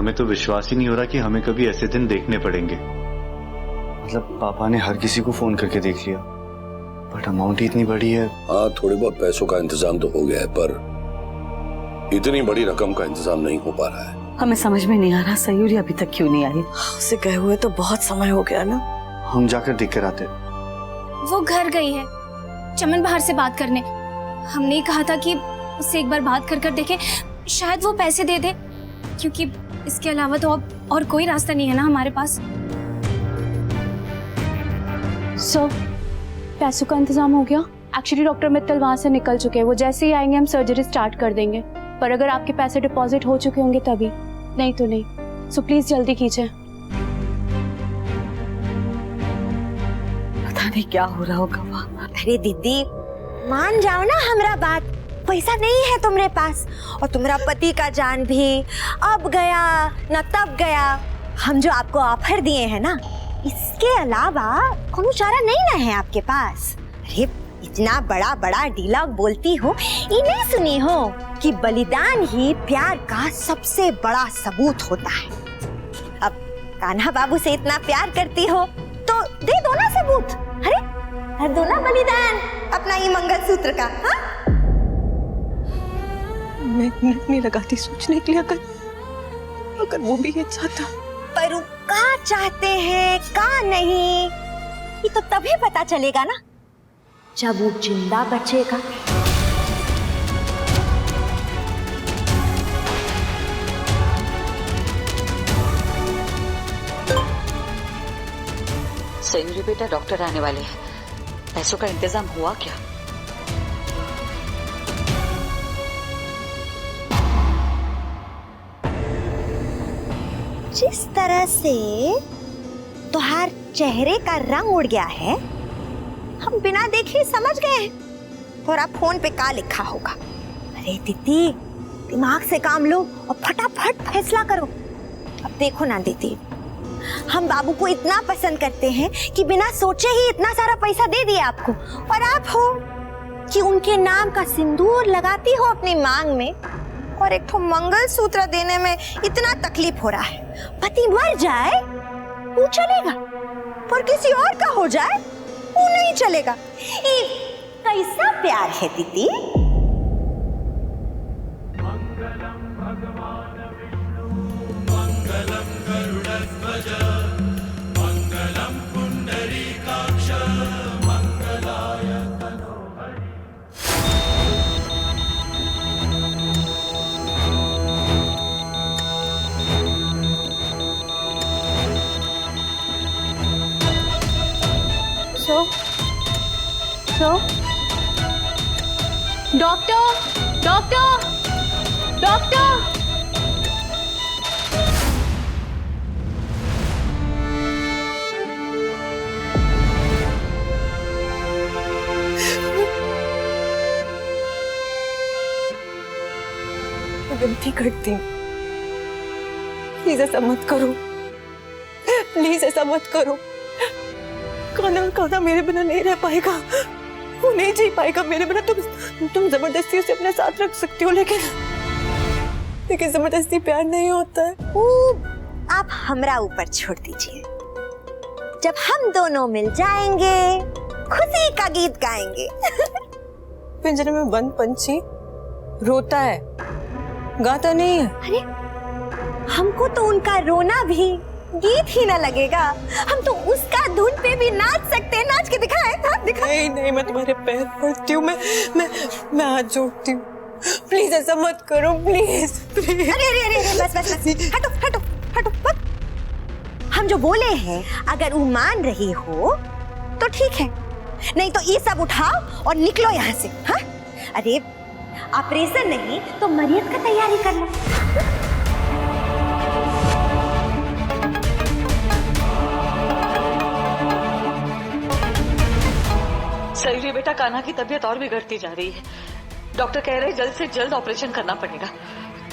हमें तो विश्वास ही नहीं हो रहा कि हमें कभी ऐसे दिन देखने पड़ेंगे। मतलब पापा ने हर किसी को फोन करके देख लिया, बट अमाउंट ही इतनी बड़ी है। हाँ, थोड़ी बहुत पैसों का इंतजाम तो हो गया है, पर इतनी बड़ी रकम का इंतजाम नहीं हो पा रहा है। हमें समझ में नहीं आ रहा सयूरी अभी तक क्यों नहीं आई। उसे गए हुए तो बहुत समय हो गया ना। हम जाकर देख कर आते। वो घर गई है चमन बाहर से बात करने। हमने कहा था कि उससे एक बार बात कर देखें, शायद वो पैसे दे दे, क्योंकि इसके अलावा तो अब और कोई रास्ता नहीं है ना हमारे पास। सर, पैसों का इंतजाम हो गया। एक्चुअली डॉक्टर मित्तल वहाँ से निकल चुके हैं। वो जैसे ही आएंगे हम सर्जरी स्टार्ट कर देंगे, पर अगर आपके पैसे डिपॉजिट हो चुके होंगे तभी, नहीं तो नहीं। सो प्लीज जल्दी कीजिए। पता नहीं क्या हो रहा होगा वहाँ। अरे दीदी, मान जाओ ना हमरा बात। पैसा नहीं है तुम्हारे पास, और तुम्हारा पति का जान भी अब गया न तब गया। हम जो आपको ऑफर दिए हैं ना, इसके अलावा कोई चारा नहीं ना है आपके पास। अरे इतना बड़ा बड़ा डायलॉग बोलती हो, ये नहीं सुनी हो कि बलिदान ही प्यार का सबसे बड़ा सबूत होता है। अब कान्हा बाबू से इतना प्यार करती हो तो दे दो ना सबूत। अरे कर दो ना बलिदान अपना ये मंगलसूत्र का। हाँ, मैं नहीं लगाती सोचने के लिए, अगर वो भी ये चाहता। पर का चाहते हैं का नहीं, ये तो तभी पता चलेगा ना जब वो जिंदा बचेगा। सयूरी बेटा, डॉक्टर आने वाले हैं। पैसों का इंतजाम हुआ क्या? जिस तरह से तुहार चेहरे का रंग उड़ गया है, हम बिना देखे समझ गए हैं और आप फोन पे क्या लिखा होगा। अरे दीदी, दिमाग से काम लो और फटाफट फैसला करो। अब देखो ना दीदी, हम बाबू को इतना पसंद करते हैं कि बिना सोचे ही इतना सारा पैसा दे दिया आपको, और आप हो कि उनके नाम का सिंदूर लगाती हो अपनी मांग में, और एक तो मंगलसूत्र देने में इतना तकलीफ हो रहा है। पति मर जाए वो चलेगा, पर किसी और का हो जाए वो नहीं चलेगा। ये कैसा प्यार है दीदी? डॉक्टर डॉक्टर डॉक्टर, गलती करती हूँ, प्लीज ऐसा मत करो, प्लीज ऐसा मत करो। कान्हा मेरे बिना नहीं रह पाएगा, वो नहीं जी पाएगा मेरे बिना। तुम जबरदस्ती उसे अपने साथ रख सकती हो, लेकिन जबरदस्ती प्यार नहीं होता है। आप हमरा ऊपर छोड़ दीजिए। जब हम दोनों मिल जाएंगे, खुशी का गीत गाएंगे। पिंजरे में बंद पंछी रोता है, गाता नहीं है। अरे हमको तो उनका रोना भी गीत ही ना लगेगा। हम तो उसका धुन पे भी नाच सकते हैं। नाच के दिखाएं, हाँ दिखाएं। नहीं, मैं तुम्हारे पैर पड़ती हूँ, मैं हाथ जोड़ती हूँ। प्लीज ऐसा मत करो, प्लीज प्लीज। अरे बस हटो बस। हम जो बोले हैं अगर वो मान रही हो तो ठीक है, नहीं तो ये सब उठाओ और निकलो यहाँ से। हाँ, अरे ऑपरेशन नहीं तो मरीज का तैयारी कर लो। सयूरी बेटा, कान्हा की तबीयत और बिगड़ती जा रही है। डॉक्टर कह रहे हैं जल्द से जल्द ऑपरेशन करना पड़ेगा।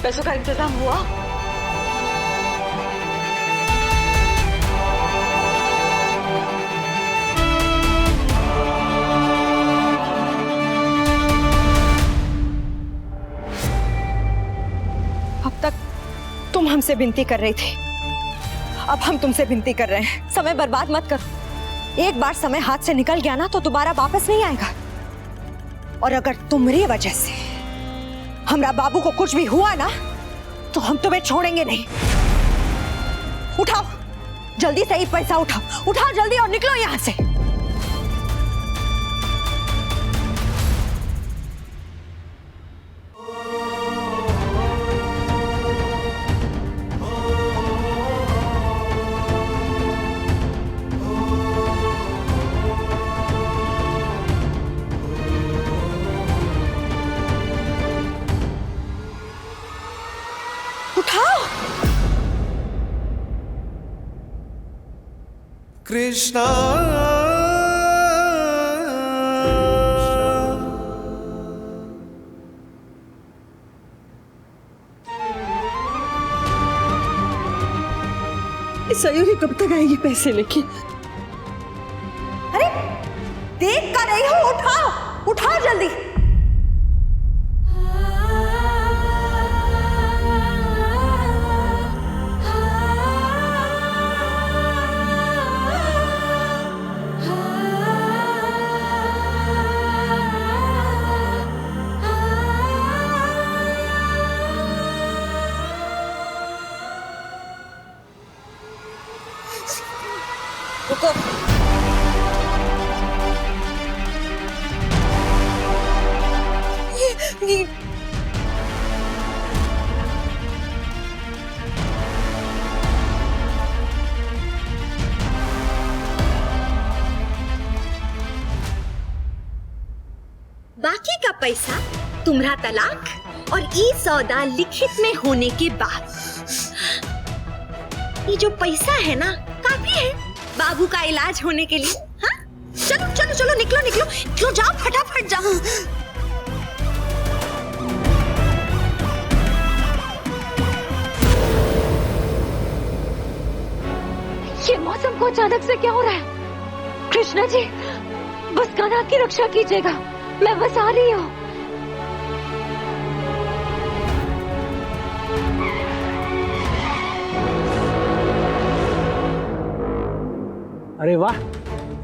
पैसों का इंतजाम हुआ? अब तक तुम हमसे तुमसे विनती कर रही थी, अब हम तुमसे विनती कर रहे हैं, समय बर्बाद मत करो। एक बार समय हाथ से निकल गया ना तो दोबारा वापस नहीं आएगा। और अगर तुम्हारी वजह से हमरा बाबू को कुछ भी हुआ ना तो हम तुम्हें छोड़ेंगे नहीं। उठाओ जल्दी से, ये पैसा उठाओ, उठाओ जल्दी और निकलो यहाँ से। उठाओ। कृष्णा सयूरी कब तक आएगी पैसे लेके? अरे देख कर रही हो, उठाओ उठाओ जल्दी। रुको। ये बाकी का पैसा तुम्हारा तलाक और ई सौदा लिखित में होने के बाद, ये जो पैसा है ना काफी है बाबू का इलाज होने के लिए। हाँ चलो चलो चलो, निकलो निकलो निकलो, जाओ फटाफट जाओ। ये मौसम को अचानक से क्या हो रहा है? कृष्णा जी बस कान्हा की रक्षा कीजिएगा, मैं बस आ रही हूँ। अरे वाह,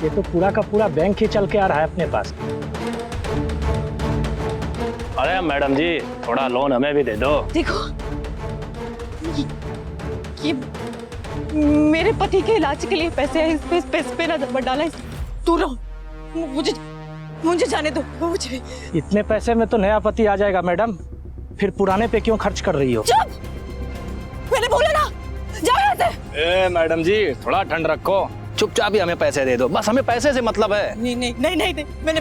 ये तो पूरा का पूरा बैंक ही चल के आ रहा है अपने पास। अरे मैडम जी थोड़ा लोन हमें भी दे दो। देखो, ये मेरे पति के इलाज के लिए पैसे हैं, इस पैसे पे ना दबा डाला। तू रहो, मुझे जाने दो। मुझे इतने पैसे में तो नया पति आ जाएगा मैडम, फिर पुराने पे क्यों खर्च कर रही हो? चुप, मैंने बोला ना, जाओ यहाँ से। ए मैडम जी थोड़ा ठंड रखो, चुपचाप ही हमें पैसे दे दो, बस हमें पैसे से मतलब है। नहीं नहीं नहीं नहीं, नहीं। मैंने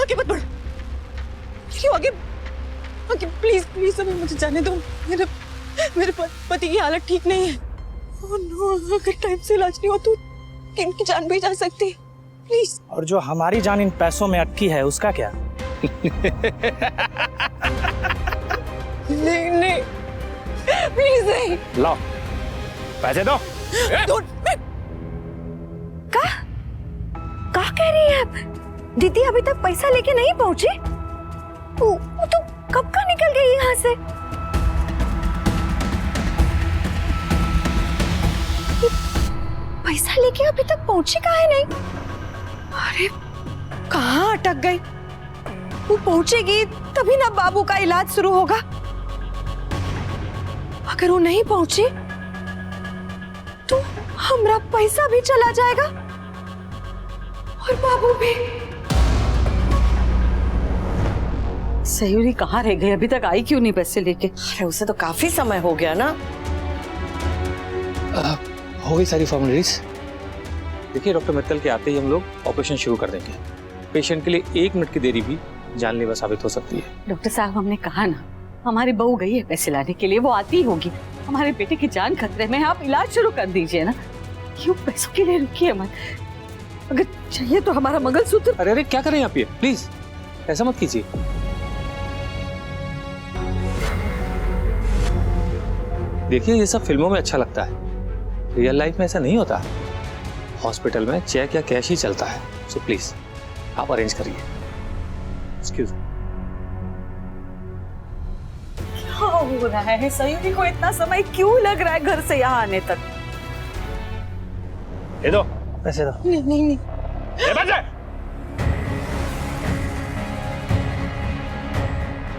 आगे मत बढ़ो, आगे आगे प्लीज प्लीज, अभी मुझे जाने दो। मेरे पति की हालत ठीक नहीं है। ओह नो, अगर टाइम से इलाज नहीं हो तो इनकी जान भी जा सकती है, प्लीज। और जो हमारी जान इन पैसों में अटकी है उसका क्या? नहीं नहीं प्लीज नहीं। लो पैसे दो। क्या कह रही है आप? दीदी अभी तक पैसा लेके नहीं पहुंची? वो तो कब का निकल गई यहाँ से? पैसा लेके अभी तक पहुंची कहाँ है नहीं? अरे कहाँ अटक गई? वो पहुंचेगी तभी ना बाबू का इलाज शुरू होगा। अगर वो नहीं पहुंची तो हमारा पैसा भी चला जाएगा और बाबू भी। सयूरी कहाँ रह गई? अभी तक आई क्यों नहीं पैसे लेके? अरे उसे तो काफी समय हो गया ना। हो गई सारी फॉर्मेलिटीज। देखिए डॉक्टर मित्तल के आते ही हम लोग ऑपरेशन शुरू कर देंगे। पेशेंट के लिए 1 मिनट की देरी भी जानलेवा साबित हो सकती है। डॉक्टर साहब हमने कहा ना, हमारी बहू गई है पैसे लाने के लिए, वो आती होगी। हमारे बेटे की जान खतरे में है, आप इलाज शुरू कर दीजिए ना। क्यों पैसों के लिए रुकिए मत, अगर चाहिए तो हमारा मंगलसूत्र। अरे अरे क्या कर रहे हैं आप? ये प्लीज ऐसा मत कीजिए। देखिए ये सब फिल्मों में अच्छा लगता है, रियल लाइफ में ऐसा नहीं होता। हॉस्पिटल में चेक या कैश ही चलता है। सो प्लीज आप अरेंज करिए। एक्सक्यूज। क्या हो रहा है? सयूरी को इतना समय क्यों लग रहा है घर से यहाँ आने तक? दे दो पैसे, दो। नहीं नहीं नहीं,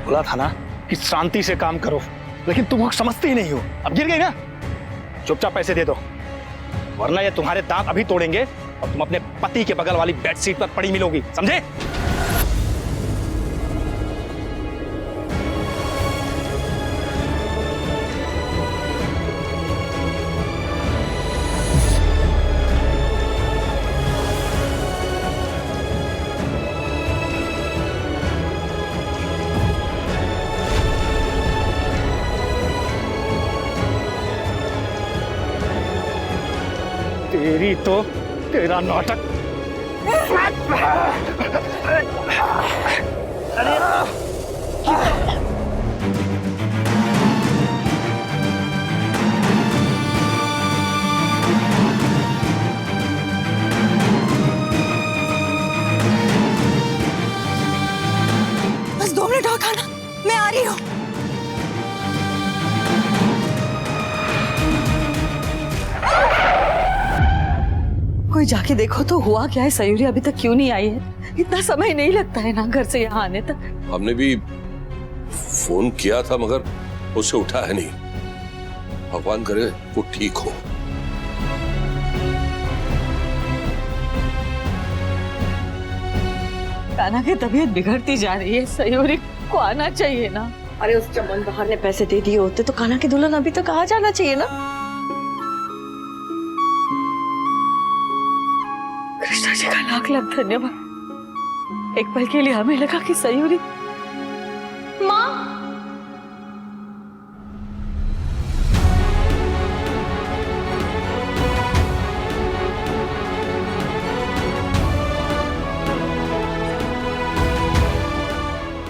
बोला था ना कि शांति से काम करो, लेकिन तुम समझते ही नहीं हो। अब गिर गई ना, चुपचाप पैसे दे दो, वरना ये तुम्हारे दांत अभी तोड़ेंगे और तुम अपने पति के बगल वाली बेडशीट पर पड़ी मिलोगी, समझे? तेरी तो तेरा नाटक। बस 2 मिनट और खाना, मैं आ रही हूँ। कोई जाके देखो तो हुआ क्या है? सयूरी अभी तक क्यों नहीं आई है? इतना समय नहीं लगता है ना घर से यहाँ आने तक। हमने भी फोन किया था मगर उसे उठा है नहीं। भगवान करे वो ठीक हो। कान्हा की तबीयत बिगड़ती जा रही है, सयूरी को आना चाहिए ना। अरे उस चमन बहार ने पैसे दे दिए होते तो कान्हा की दुल्हन अभी तक आ जाना चाहिए ना। कृष्णा जी का लाख लाख धन्यवाद। एक पल के लिए हमें लगा कि सयूरी। माँ,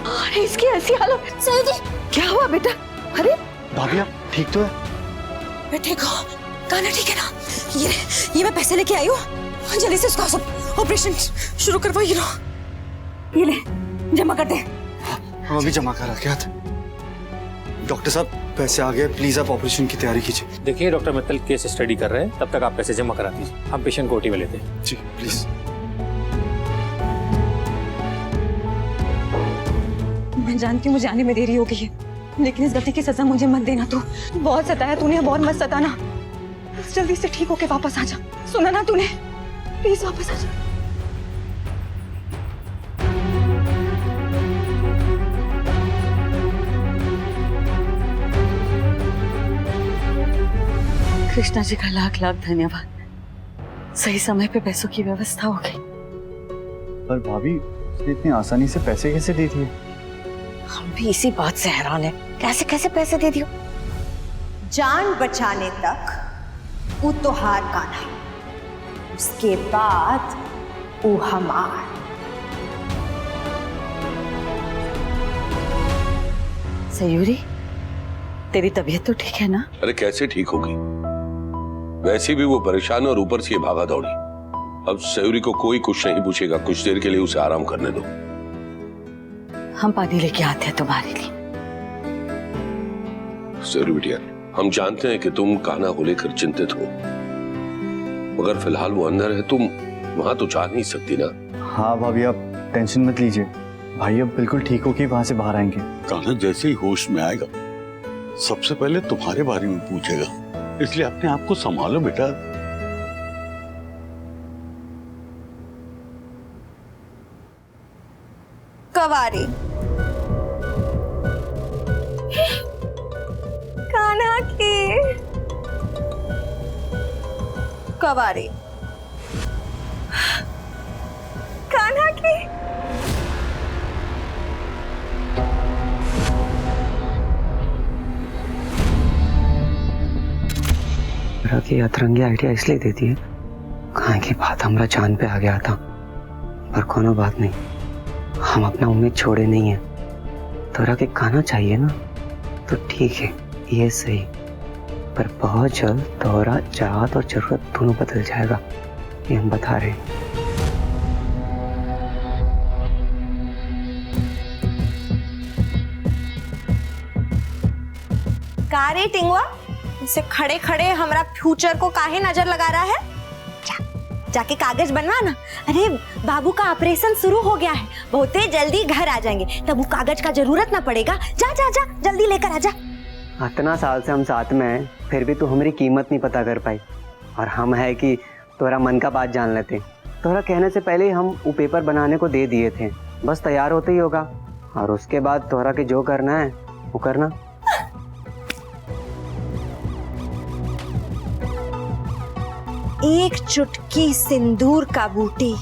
अरे इसकी ऐसी हालत। सयूरी क्या हुआ बेटा? अरे भाभी आप ठीक तो है? मैं ठीक हूँ। कान्हा ठीक है ना? ये मैं पैसे लेके आई हूँ, जल्दी से उसका सब ऑपरेशन शुरू करवाओ। ये ले जमा कर दे। हम अभी जमा करा क्या था? डॉक्टर साहब पैसे आ गए, प्लीज आप ऑपरेशन की तैयारी कीजिए। देखिए डॉक्टर मित्तल केस स्टडी कर रहे हैं, तब तक आप पैसे जमा करा दीजिए, हम पेशेंट को ओटी में लेते हैं। जी प्लीज। मैं जानती हूँ मुझे आने में देरी हो गई है, लेकिन इस गलती की सजा मुझे मत देना। तू बहुत सताया तूने, बहुत मत सताना। जल्दी से ठीक होके वापस आ जा, सुना ना तूने? प्लीज वापस आ जा। कृष्णा जी का लाख लाख धन्यवाद। सही समय पे पैसों की व्यवस्था हो गई। पर भाभी उसने इतनी आसानी से पैसे कैसे दे दिए? हम भी इसी बात से हैरान है, कैसे कैसे पैसे दे दियो? जान बचाने तक वो तो हार कान्हा, उसके बाद वो हमार। सयूरी तेरी तबीयत तो ठीक है ना? अरे कैसे ठीक होगी? वैसे भी वो परेशान है और ऊपर से ये भागा दौड़ी। अब सयूरी को कोई कुछ नहीं पूछेगा, कुछ देर के लिए उसे आराम करने दो। हम पानी लेके आते हैं तुम्हारे लिए। सयूरी बिटिया, हम जानते हैं कि तुम कान्हा को लेकर चिंतित हो, मगर फिलहाल वो अंदर है, तुम वहां तो जा नहीं सकती ना। हाँ भाभी आप टेंशन मत लीजिए, भाई अब बिल्कुल ठीक होके वहां से बाहर आएंगे। कान्हा जैसे ही होश में आएगा सबसे पहले तुम्हारे बारे में पूछेगा, इसलिए अपने आप को संभालो बेटा। कवारी कान्हा की कवारी, कान्हा की। की अतरंगी आइडिया इसलिए देती है कहाँ की बात हमरा जान पे आ गया था, पर कोनो बात नहीं, हम अपना उम्मीद छोड़े नहीं है। तोरा के खाना चाहिए ना तो ठीक है, ये सही, पर बहुत जल्द तोरा चाहत और जरूरत दोनों बदल जाएगा, ये हम बता रहे हैं। का रे टिंगवा, इसे खड़े खड़े हमारा फ्यूचर को काहे नजर लगा रहा है? जाके कागज बनवा ना। अरे बाबू का ऑपरेशन शुरू हो गया है, बहुत जल्दी घर आ जाएंगे, तब वो कागज का जरूरत ना पड़ेगा। जा जा जा जल्दी लेकर आ जा। इतना साल से हम साथ में हैं, फिर भी तू हमारी कीमत नहीं पता कर पाई। और हम है कि तोरा मन का बात जान लेते। तोरा कहने से पहले ही हम वो पेपर बनाने को दे दिए थे, बस तैयार होते ही होगा। और उसके बाद तोरा के जो करना है वो करना। एक चुटकी सिंदूर का बूटी,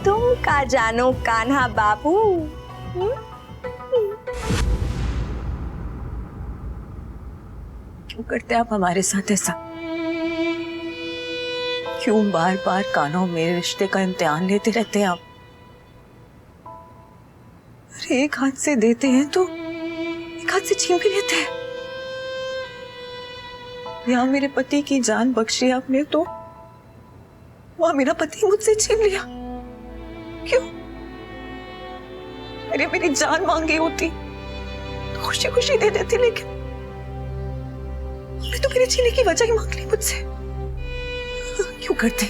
तुम का जानो कान्हा बाबू। क्यों करते आप हमारे साथ ऐसा? क्यों बार बार कानों मेरे रिश्ते का इम्तिहान लेते रहते हैं आप? अरे एक हाथ से देते हैं तो एक हाथ से छीन भी लेते हैं। यहाँ मेरे पति की जान बख्शी आपने, तो वहां मेरा पति मुझसे छीन लिया। क्यों? अरे मेरी जान मांगी होती तो खुशी खुशी दे देती, लेकिन मैं तो मेरे जीने की वजह ही मांग ली मुझसे। क्यों करते?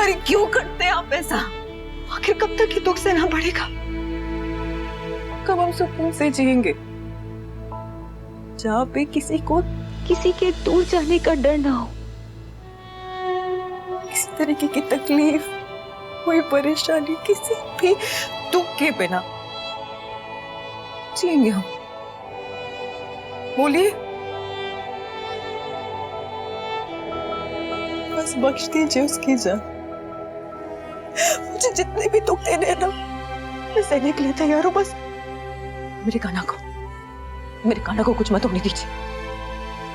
अरे क्यों करते आप ऐसा? आखिर कब तक ये दुख सहना पड़ेगा? कब हम सुकून से जिएंगे जहाँ पे किसी को किसी के दूर जाने का डर ना हो, किसी तरीके की तकलीफ, कोई परेशानी, किसी भी दुख के बिना जिएंगे हम? बोलिए, बस बख्श दीजिए उसकी जान। मुझे जितने भी दुख देने हैं ना, मैं सहने के लिए तैयार हूं। बस मेरे कान्हा को कुछ मत होने दीजिए।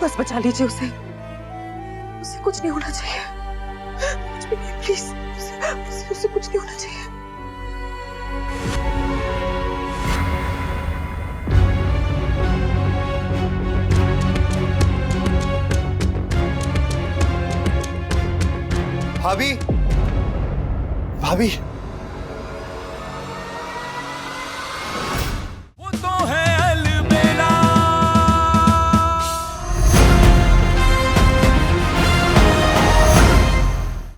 बस बचा लीजिए उसे कुछ नहीं होना चाहिए। कुछ भी नहीं, प्लीज, उसे कुछ नहीं होना चाहिए। भाभी, भाभी